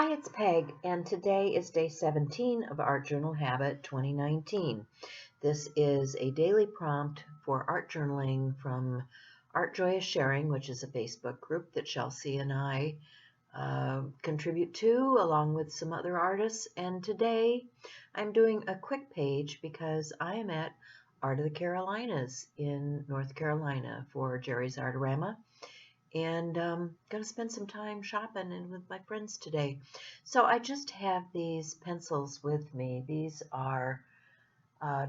Hi, it's Peg, and today is day 17 of Art Journal Habit 2019. This is a daily prompt for art journaling from Art Joy is Sharing, which is a Facebook group that Chelsea and I contribute to, along with some other artists. And today I'm doing a quick page because I am at Art of the Carolinas in North Carolina for Jerry's Artorama. And going to spend some time shopping and with my friends today. So I just have these pencils with me. These are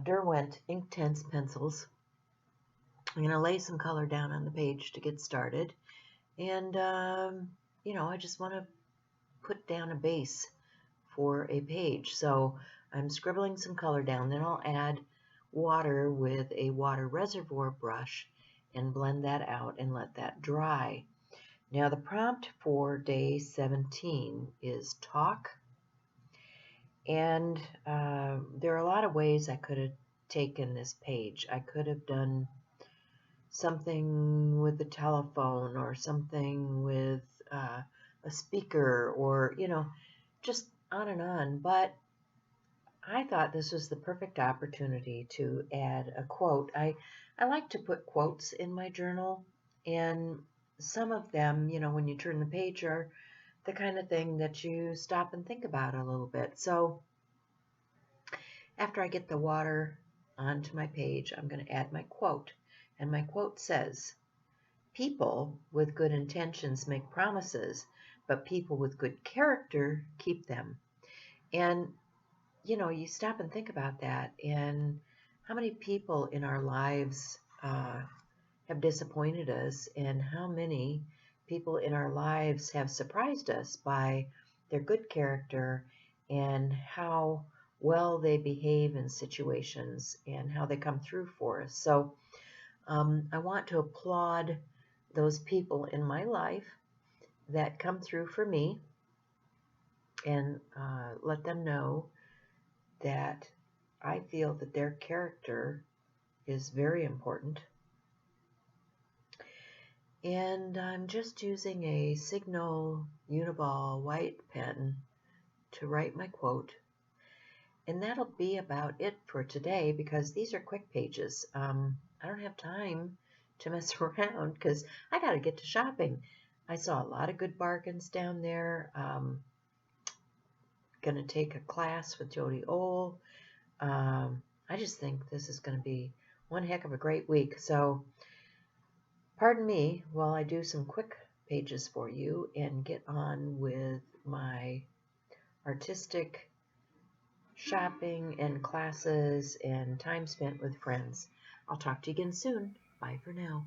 Derwent Inktense pencils. I'm going to lay some color down on the page to get started. And, I just want to put down a base for a page. So I'm scribbling some color down. Then I'll add water with a water reservoir brush and blend that out and let that dry. Now the prompt for day 17 is talk, and there are a lot of ways I could have taken this page. I could have done something with the telephone or something with a speaker or, just on and on, but I thought this was the perfect opportunity to add a quote. I like to put quotes in my journal, and some of them, when you turn the page, are the kind of thing that you stop and think about a little bit. So after I get the water onto my page, I'm going to add my quote. And my quote says, "People with good intentions make promises, but people with good character keep them." And you stop and think about that, and how many people in our lives have disappointed us, and how many people in our lives have surprised us by their good character and how well they behave in situations and how they come through for us. So I want to applaud those people in my life that come through for me and let them know that I feel that their character is very important. And I'm just using a Signal Uniball white pen to write my quote. And that'll be about it for today because these are quick pages. I don't have time to mess around because I got to get to shopping. I saw a lot of good bargains down there. Going to take a class with Jody Ohl. I just think this is going to be one heck of a great week. So pardon me while I do some quick pages for you and get on with my artistic shopping and classes and time spent with friends. I'll talk to you again soon. Bye for now.